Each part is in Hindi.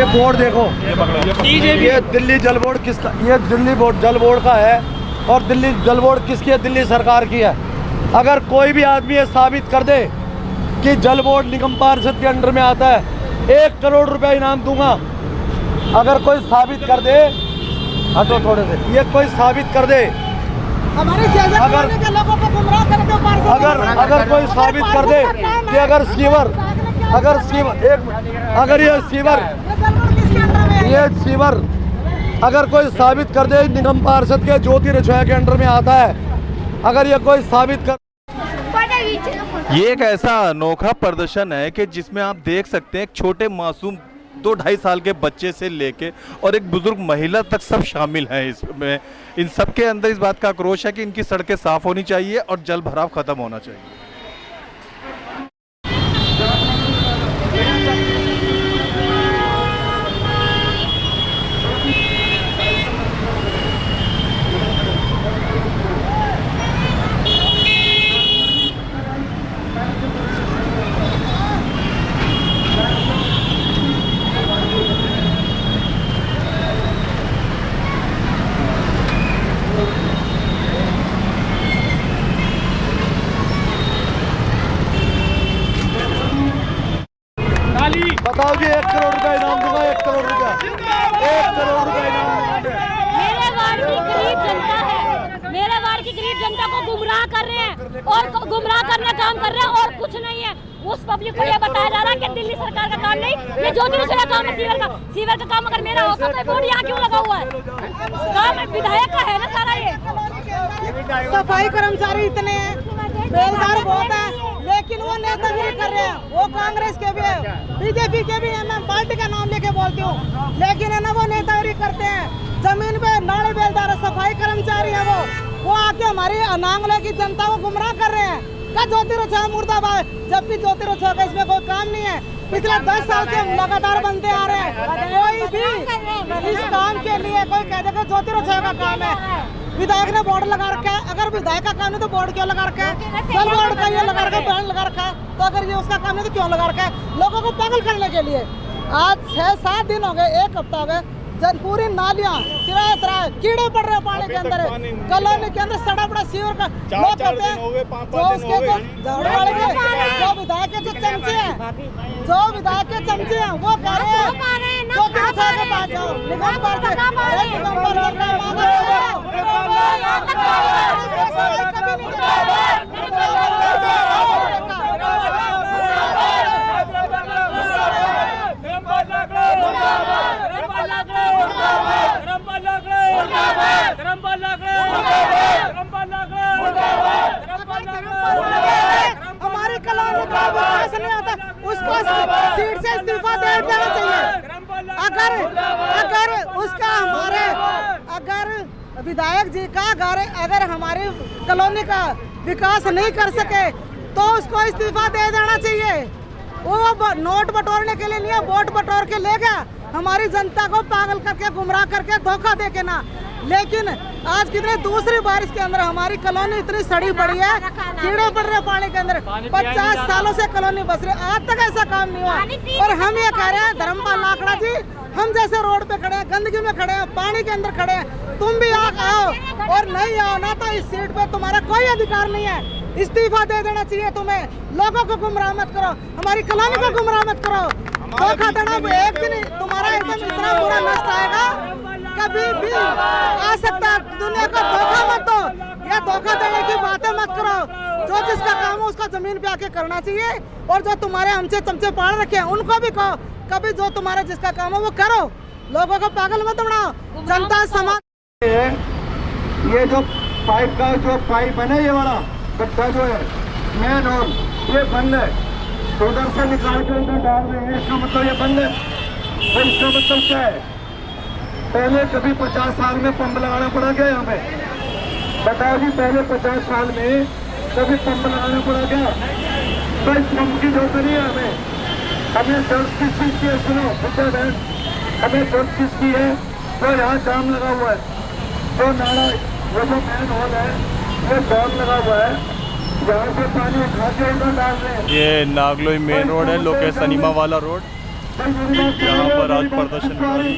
ये बोर्ड देखो, ये दिल्ली जल बोर्ड किसका, ये दिल्ली जल बोर्ड का है। और दिल्ली जल बोर्ड किसकी है? दिल्ली सरकार की है। अगर कोई भी आदमी ये साबित कर दे कि जल बोर्ड निगम पार्षद के अंडर में आता है, 1 करोड़ रुपया इनाम दूंगा। अगर कोई साबित कर दे, हटो थोड़े से, ये कोई साबित कर दे, हमारे लोगों को गुमराह करके अगर कोई साबित कर दे कि अगर ये सीवर अगर कोई साबित कर दे निगम पार्षद के ज्योति रचोया के अंडर में आता है, अगर ये कोई साबित कर। ये एक ऐसा अनोखा प्रदर्शन है कि जिसमें आप देख सकते हैं एक छोटे मासूम 2-2.5 साल के बच्चे से लेके और एक बुजुर्ग महिला तक सब शामिल हैं इसमें। इन सब के अंदर इस बात का आक्रोश है कि इनकी सड़कें साफ होनी चाहिए और जल भराव खत्म होना चाहिए। बताओ जी, 1 करोड़ रुपया इनाम दूंगा, 1 करोड़ रुपया, 1 करोड़ रुपया इनाम दूंगा। मेरे वार्ड की गरीब जनता है, मेरे वार्ड की गरीब जनता को गुमराह कर रहे हैं और गुमराह करने का काम कर रहे हैं और कुछ नहीं है। उस पब्लिक को यह बताया जा रहा है कि दिल्ली सरकार का काम नहीं, ये ज्योति रचोया काम है। सीवर का काम अगर मेरा होता तो बोर्ड यहाँ क्यों लगा हुआ है? काम विधायक का है ना सारा। ये सफाई कर्मचारी इतने हैं, बेलदार बहुत है, लेकिन वो नेतागिरी कर रहे हैं। वो कांग्रेस के भी है, बीजेपी के भी है, मैं पार्टी का नाम लेके बोलती हूँ, लेकिन है ना वो नेतागिरी करते हैं। जमीन पे नाले बेलदार है, सफाई कर्मचारी है, वो आके हमारी नांगले की जनता को गुमराह कर रहे हैं। क्या ज्योति रचोया मुर्दाबाद, जबकि ज्योति रचोया का इसमें कोई काम नहीं है। पिछले 10 साल से लगातार बनते आ रहे हैं। कोई भी इस काम के लिए कोई कह देगा ज्योति रचोया का काम है। विधायक ने बोर्ड लगा रखा है, अगर विधायक का काम नहीं तो बोर्ड क्यों लगा रखा है? जल बोर्ड का ये लगा रखा है, बैन लगा रखा है, तो अगर ये उसका काम नहीं तो क्यों लगा रखा है? लोगों को पागल करने के लिए। आज 6-7 दिन हो गए, 1 हफ्ता हो गए, पूरी नालियाँ तिराए कीड़े पड़ रहे हैं पानी के अंदर, कॉलोनी के अंदर सड़ा पड़ा सीवर का। लोग कहते हैं जो उसके जो विधायक के जो चमचे हैं वो कह रहे हैं ज्योति रचोया के पास जाओ, निगम पार्षद हमारी कॉलोनी का विकास नहीं होता, उसको सीट से इस्तीफा दे देना चाहिए। अगर उसका अगर विधायक जी का अगर हमारी कॉलोनी का विकास नहीं कर सके तो उसको इस्तीफा दे देना चाहिए। वो नोट बटोरने के लिए नहीं है, वोट बटोर के ले गया, हमारी जनता को पागल करके गुमराह करके धोखा दे के ना। लेकिन आज कितने दूसरी बारिश के अंदर हमारी कॉलोनी इतनी सड़ी पड़ी है, कीड़े पड़ रहे पानी के अंदर। 50 सालों से कॉलोनी बस रही, आज तक ऐसा काम नहीं हुआ। और हम ये कह रहे हैं धर्मपाल लाकड़ा जी, हम जैसे रोड पे खड़े हैं, गंदगी में खड़े हैं, पानी के अंदर खड़े हैं, तुम भी आओ और नहीं आओ ना तो इस सीट पे तुम्हारा कोई अधिकार नहीं है। इस्तीफा दे देना चाहिए तुम्हें। लोगों को गुमराह मत करो, हमारी कॉलोनी को गुमराह मत करो। धोखा देना एक दिन तुम्हारा एकदम इतना बुरा नष्ट आएगा, कभी भी आ सकता है। दुनिया को धोखा मत दो, या धोखा देने की बातें मत करो। जो जिसका काम हो उसका जमीन पे आके करना चाहिए। और जो तुम्हारे हमसे चमचे पाड़ रखे हैं उनको भी कहो, कभी जो तुम्हारा जिसका काम हो वो करो, लोगों को पागल मत बनाओ। जनता समाज ये जो पाइप का जो पाइप है ना, ये वाला गड्ढा जो है मेन और ये बंद है, तो उधर से निकाल के उधर डाल रहे हैं, इसका मतलब ये बंद है। तो इसका मतलब क्या है? पहले कभी 50 साल में पंप लगाना पड़ा क्या यहाँ पे? बताओ जी, पहले 50 साल में कभी पंप लगाना पड़ा क्या? तो इस पंप की जरूरत नहीं है हमें जरूरत किस चीज की है? सुनो बहन, हमें जरूरत किसकी है? तो यहाँ जाम लगा हुआ है, जो नाला वो जो मेन होल है ये जाम लगा हुआ है, यहाँ से पानी उठा के उधर डाल रहे हैं। ये नागलोई मेन रोड है, लोकेशन इमा वाला रोड। यहाँ पर आज प्रदर्शनकारी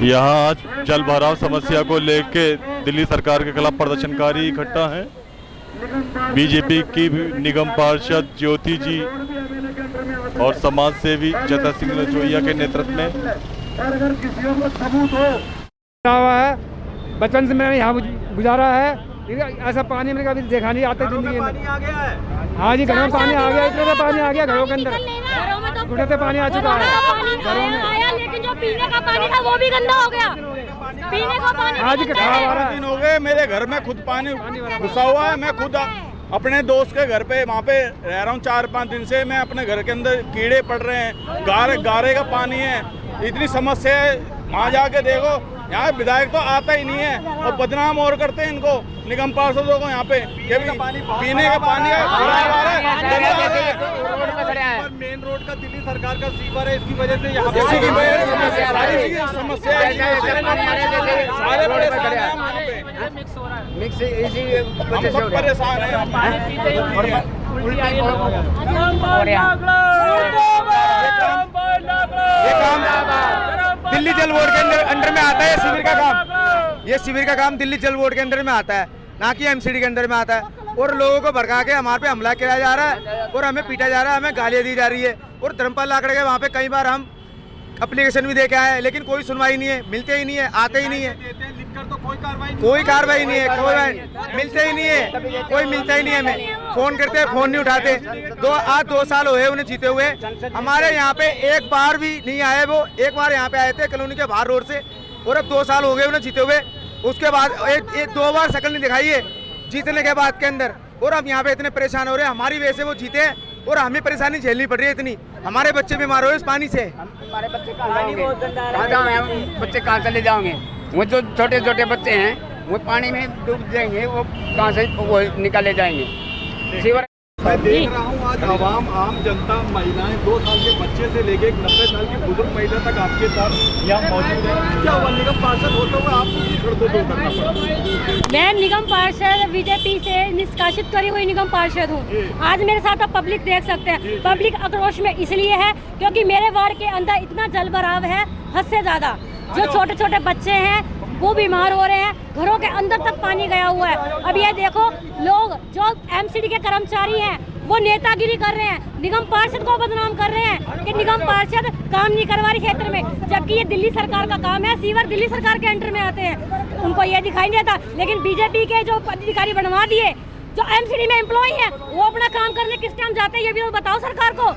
यहाँ आज जल भराव समस्या को लेके दिल्ली सरकार के खिलाफ प्रदर्शनकारी इकट्ठा हैं। बीजेपी की निगम पार्षद ज्योति जी और समाज सेवी जता सिंह रजोइया के नेतृत्व में अगर किसी को सबूत हो हुआ है। बचपन से मैंने यहाँ गुजारा है, ऐसा पानी मैंने कभी देखा नहीं आता जिंदगी में। हाँ जी, घरों में पानी आ गया, इतना पानी आ गया घरों के अंदर, घुटने से पानी आ चुका है घरों में आया, लेकिन जो पीने का पानी था वो भी गंदा हो गया। पीने का पानी आज के खराब आ रहा है। दिन हो गए मेरे घर में खुद पानी घुसा हुआ है। मैं खुद अपने दोस्त के घर पे वहाँ पे रह रहा हूँ 4-5 दिन से। मैं अपने घर के अंदर कीड़े पड़ रहे हैं, गारे का पानी है, इतनी समस्या है। वहाँ जाके देखो, यहाँ विधायक तो आता ही नहीं है और बदनाम और करते हैं इनको, निगम पार्षदों को। यहाँ पे पीने का पानी मेन रोड का दिल्ली सरकार का सीवर है, इसकी वजह से यहाँ समस्या सारे परेशान है। ये काम दिल्ली जल बोर्ड के अंडर में आता है। शिविर का काम, ये शिविर का काम दिल्ली जल बोर्ड के अंदर में आता है, ना कि एमसीडी के अंदर में आता है। और लोगों को भड़का के हमारे पे हमला किया जा रहा है और हमें पीटा जा रहा है, हमें गालियाँ दी जा रही है। और धर्मपाल लाकड़े के वहाँ पे कई बार हम एप्लीकेशन भी दे के आए, लेकिन कोई सुनवाई नहीं है, मिलते ही नहीं है, आते ही नहीं है, कोई कार्रवाई नहीं है, कोई मिलते ही नहीं है, कोई मिलता ही नहीं है। हमें फोन करते हैं, फोन नहीं उठाते। आज 2 साल हुए उन्हें जीते हुए, हमारे यहाँ पे एक बार भी नहीं आए। वो एक बार यहाँ पे आए थे कॉलोनी के बाहर रोड से, और अब 2 साल हो गए उन्हें जीते हुए। उसके बाद एक 2 बार शक्ल नहीं दिखाई है जीतने के बाद के अंदर। और अब यहाँ पे इतने परेशान हो रहे हैं, हमारी वजह से वो जीते हैं और हमें परेशानी झेलनी पड़ रही है इतनी। हमारे बच्चे बीमार हो रहे इस पानी से। हमारे बच्चे कहाँ जाएंगे, बच्चे कहाँ चले जाओगे? वो जो छोटे छोटे बच्चे हैं वो पानी में डूब जाएंगे, वो कहाँ से वो निकाले जाएंगे? मैं देख रहा हूँ आज आवाम, आम जनता, महिलाएं, 2 साल के बच्चे से लेके एक 90 साल की बुजुर्ग महिला तक आपके साथ यहाँ मौजूद है। क्या हुआ, निगम पार्षद होते हुए आपको की खड़दो दो करना पड़ा? मैं निगम पार्षद बीजेपी से निष्कासित करी हुई निगम पार्षद हूँ। आज मेरे साथ आप पब्लिक देख सकते हैं। पब्लिक आक्रोश में इसलिए है क्योंकि मेरे वार्ड के अंदर इतना जल भराव है हद से ज्यादा। जो छोटे छोटे बच्चे हैं वो बीमार हो रहे हैं, घरों के अंदर तक पानी गया हुआ है। अब ये देखो, लोग जो एमसीडी के कर्मचारी हैं वो नेतागिरी कर रहे हैं, निगम पार्षद को बदनाम कर रहे हैं कि निगम पार्षद काम नहीं करवा रही क्षेत्र में, जबकि ये दिल्ली सरकार का काम है। सीवर दिल्ली सरकार के अंडर में आते हैं, उनको ये दिखाई नहीं देता। लेकिन बीजेपी के जो पदाधिकारी बनवा दिए, जो एमसीडी में एम्प्लॉय हैं, वो अपना काम करने किस टाइम जाते हैं ये भी तो बताओ सरकार को।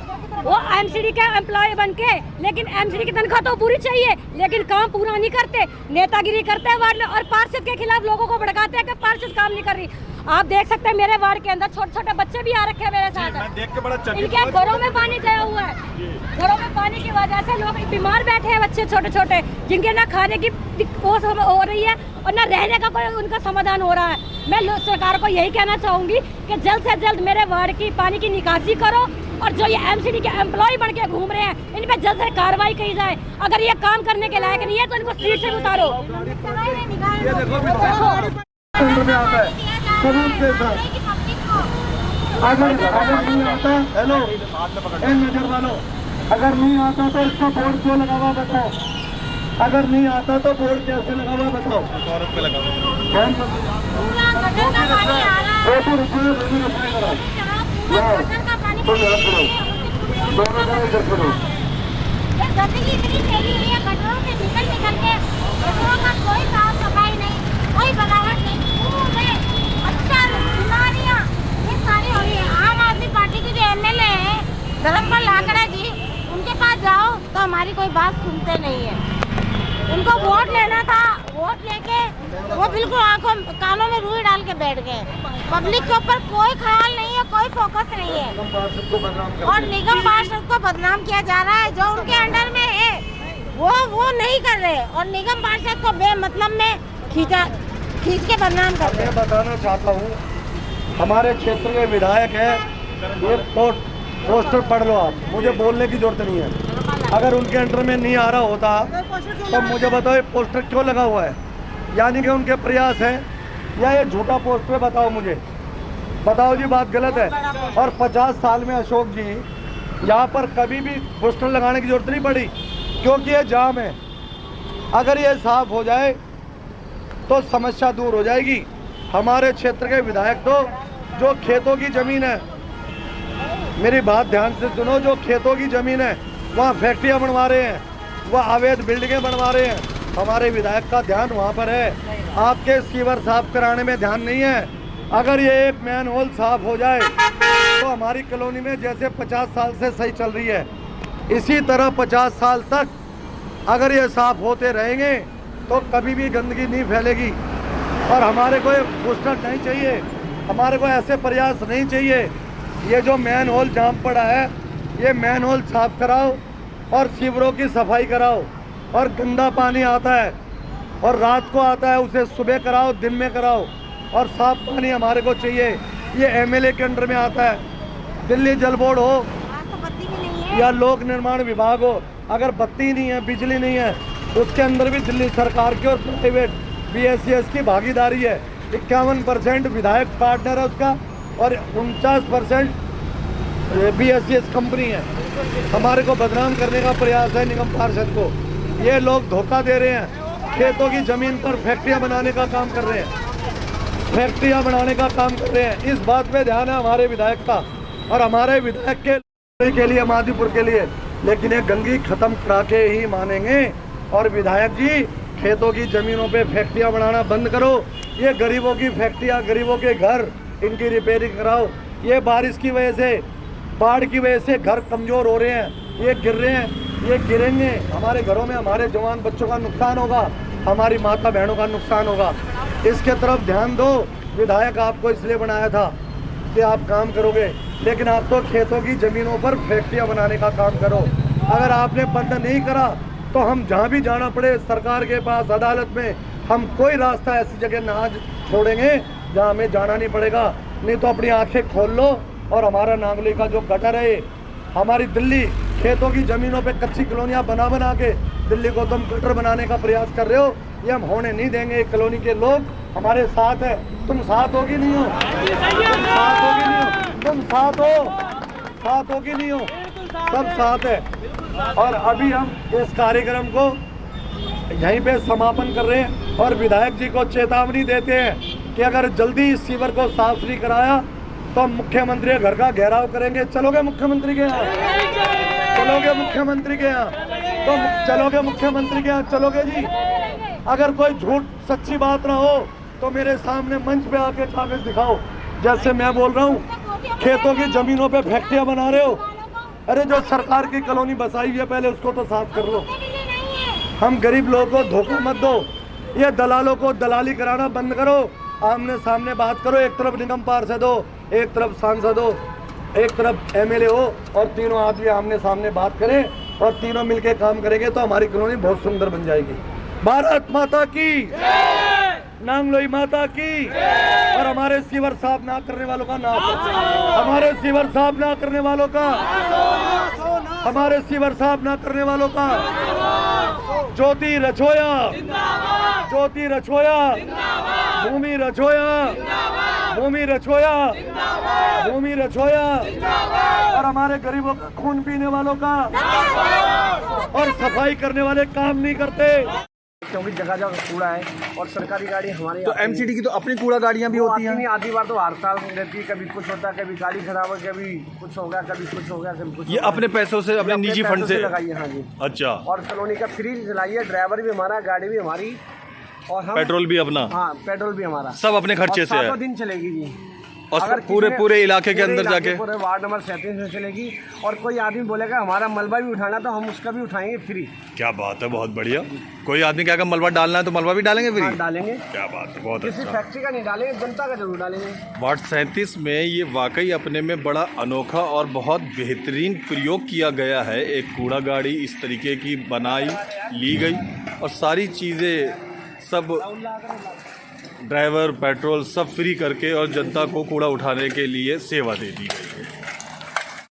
वो एमसीडी के एम्प्लॉय बन के, लेकिन एमसीडी की तनख्वाह तो पूरी चाहिए, लेकिन काम पूरा नहीं करते, नेतागिरी करते हैं वार्ड में और पार्षद के खिलाफ लोगों को भड़काते हैं कि पार्षद काम नहीं कर रही। आप देख सकते हैं मेरे वार्ड के अंदर छोटे छोटे बच्चे भी आ रखे हैं मेरे साथ। मैं देख के बड़ा चकित इनके घरों में पानी गया हुआ है, घरों में पानी की वजह से लोग बीमार बैठे हैं, बच्चे छोटे छोटे, जिनके ना खाने की हो रही है और ना रहने का कोई उनका समाधान हो रहा है। मैं सरकार को यही कहना चाहूंगी कि जल्द से जल्द मेरे वार्ड की पानी की निकासी करो और जो ये एमसीडी के एम्प्लॉय बन के घूम रहे हैं इन पे जल्द से कार्रवाई की जाए। अगर ये काम करने के लायक नहीं है तो इनको सीट से उतारो। सबूत के साथ अगर नहीं आता, हेलो नजर वालों, अगर नहीं आता तो इसका बोर्ड क्यों लगा हुआ बताओ? अगर नहीं आता तो बोर्ड कैसे लगा हुआ बताओ? 100 रुपये लगा। 200 रुपये गंदगी इतनी फैली हुई है, गटरों से निकल के गटरों का कोई साफ सफाई नहीं, कोई बनावट नहीं, मच्छर, बीमारियाँ ये सारी हो रही है। आम आदमी पार्टी के जो एमएलए हैं धर्मपाल लाकड़ा जी, उनके पास जाओ तो हमारी कोई बात सुनते नहीं है। उनको वोट लेना था, वोट लेके वो बिल्कुल आंखों कानों में रुई डाल के बैठ गए। पब्लिक के ऊपर कोई ख्याल नहीं है, कोई फोकस नहीं है और निगम पार्षद को बदनाम किया जा रहा है। जो उनके अंडर में है वो नहीं कर रहे और निगम पार्षद को बेमतलब में खींच के बदनाम कर रहे। मैं बताना चाहता हूँ, हमारे क्षेत्र के विधायक है, ये पोस्टर पढ़ लो आप, मुझे बोलने की जरूरत नहीं है। अगर उनके अंडर में नहीं आ रहा होता तो मुझे बताओ ये पोस्टर क्यों लगा हुआ है? यानी कि उनके प्रयास है या ये झूठा पोस्टर? बताओ मुझे, बताओ जी, बात गलत है। और 50 साल में अशोक जी यहाँ पर कभी भी पोस्टर लगाने की जरूरत नहीं पड़ी, क्योंकि ये जाम है। अगर ये साफ हो जाए तो समस्या दूर हो जाएगी। हमारे क्षेत्र के विधायक तो जो खेतों की ज़मीन है, मेरी बात ध्यान से सुनो, जो खेतों की ज़मीन है वहाँ फैक्ट्रियाँ बनवा रहे हैं, वह अवैध बिल्डिंगें बनवा रहे हैं। हमारे विधायक का ध्यान वहाँ पर है, आपके सीवर साफ कराने में ध्यान नहीं है। अगर ये एक मैन होल साफ हो जाए तो हमारी कॉलोनी में जैसे 50 साल से सही चल रही है, इसी तरह 50 साल तक अगर ये साफ होते रहेंगे तो कभी भी गंदगी नहीं फैलेगी। और हमारे को ये पोस्टर नहीं चाहिए, हमारे को ऐसे प्रयास नहीं चाहिए। ये जो मैन होल जाम पड़ा है, ये मैन होल साफ कराओ और सीवरों की सफाई कराओ। और गंदा पानी आता है और रात को आता है, उसे सुबह कराओ, दिन में कराओ। और साफ पानी हमारे को चाहिए। ये एमएलए के अंडर में आता है। दिल्ली जल बोर्ड हो या लोक निर्माण विभाग हो, अगर बत्ती नहीं है, बिजली नहीं है, उसके अंदर भी दिल्ली सरकार की और प्राइवेट BSES की भागीदारी है। 51% विधायक पार्टनर है उसका और 49% BSES कंपनी है। हमारे को बदनाम करने का प्रयास है निगम पार्षद को। ये लोग धोखा दे रहे हैं, खेतों की ज़मीन पर फैक्ट्रियाँ बनाने का काम कर रहे हैं, फैक्ट्रियाँ बनाने का काम कर रहे हैं। इस बात पे ध्यान है हमारे विधायक का और हमारे विधायक के लिए, मादीपुर के लिए। लेकिन ये गंदगी खत्म करा के ही मानेंगे। और विधायक जी, खेतों की ज़मीनों पे फैक्ट्रियाँ बनाना बंद करो। ये गरीबों की फैक्ट्रियाँ, गरीबों के घर, इनकी रिपेयरिंग कराओ। ये बारिश की वजह से, बाढ़ की वजह से घर कमज़ोर हो रहे हैं, ये गिर रहे हैं, ये गिरेंगे। हमारे घरों में हमारे जवान बच्चों का नुकसान होगा, हमारी माता बहनों का नुकसान होगा। इसके तरफ ध्यान दो। विधायक आपको इसलिए बनाया था कि आप काम करोगे, लेकिन आप तो खेतों की ज़मीनों पर फैक्ट्रियाँ बनाने का काम करो। अगर आपने बंद नहीं करा तो हम जहाँ भी जाना पड़े, सरकार के पास, अदालत में, हम कोई रास्ता ऐसी जगह ना छोड़ेंगे जहाँ हमें जाना नहीं पड़ेगा। नहीं तो अपनी आंखें खोल लो और हमारा नांगली का जो गटर है, हमारी दिल्ली खेतों की ज़मीनों पे कच्ची कॉलोनियाँ बना के दिल्ली को तुम गटर बनाने का प्रयास कर रहे हो, ये हम होने नहीं देंगे। कॉलोनी के लोग हमारे साथ है। तुम साथ हो कि नहीं हो? तुम साथ हो कि नहीं हो? तुम साथ हो? साथ हो कि नहीं हो? सब साथ है। और अभी हम इस कार्यक्रम को यहीं पे समापन कर रहे हैं और विधायक जी को चेतावनी देते हैं कि अगर जल्दी इस सीवर को साफ नहीं कराया तो हम मुख्यमंत्री के घर का घेराव करेंगे। चलोगे मुख्यमंत्री के यहाँ? चलोगे मुख्यमंत्री के यहाँ? तो चलोगे मुख्यमंत्री के यहाँ? चलोगे जी? अगर कोई झूठ सच्ची बात ना हो तो मेरे सामने मंच पे आके कागज दिखाओ। जैसे मैं बोल रहा हूँ, खेतों की ज़मीनों पे फैक्ट्रियाँ बना रहे हो, अरे जो सरकार की कॉलोनी बसाई है पहले उसको तो साफ कर लो। हम गरीब लोगों को धोखा मत दो। ये दलालों को दलाली कराना बंद करो, आमने सामने बात करो। एक तरफ निगम पार्षद हो, एक तरफ सांसद हो, एक तरफ एमएलए हो, और तीनों आदमी आमने सामने बात करें और तीनों मिलके काम करेंगे तो हमारी कॉलोनी बहुत सुंदर बन जाएगी। भारत माता की, नांगलोई माता की। और हमारे सीवर साफ ना करने वालों का नाम, हमारे सीवर साफ ना करने वालों का, हमारे सीवर साफ ना करने वालों का ज्योति रचोया, ज्योति रचोया, भूमि रचोया, भूमि रचोया, भूमि रचोया। और हमारे गरीबों का खून पीने वालों का और सफाई करने वाले काम नहीं करते, क्योंकि जगह जगह कूड़ा है और सरकारी गाड़ी हमारे तो एमसीडी की तो अपनी कूड़ा गाड़ियाँ भी होती हैं। आधी बार तो हर साल रहती है, कभी कुछ होता है, कभी गाड़ी खराब हो, कभी कुछ हो गया, कभी कुछ हो गया, कभी कुछ। ये अपने पैसों से, अपने निजी फंड से लगाई है? हाँ जी। अच्छा। और कॉलोनी का फ्री चलाई है, ड्राइवर भी हमारा, गाड़ी भी हमारी, और हम पेट्रोल भी अपना? हाँ, पेट्रोल भी हमारा, सब अपने खर्चे से है। 7 दिन चलेगी जी। और पूरे इलाके के अंदर जाके पूरे वार्ड नंबर 37 में चलेगी। और कोई आदमी बोलेगा हमारा मलबा भी उठाना तो हम उसका भी उठाएंगे फ्री। क्या बात है, बहुत बढ़िया। कोई आदमी क्या मलबा डालना है तो मलबा भी डालेंगे फ्री? हाँ, डालेंगे। क्या बात है, बहुत किसी अच्छा। फैक्ट्री का नहीं डालेंगे, जनता का जरूर डालेंगे। वार्ड 37 में ये वाकई अपने में बड़ा अनोखा और बहुत बेहतरीन प्रयोग किया गया है। एक कूड़ा गाड़ी इस तरीके की बनाई ली गई और सारी चीज़ें सब ड्राइवर, पेट्रोल सब फ्री करके और जनता को कूड़ा उठाने के लिए सेवा दे दी गई है।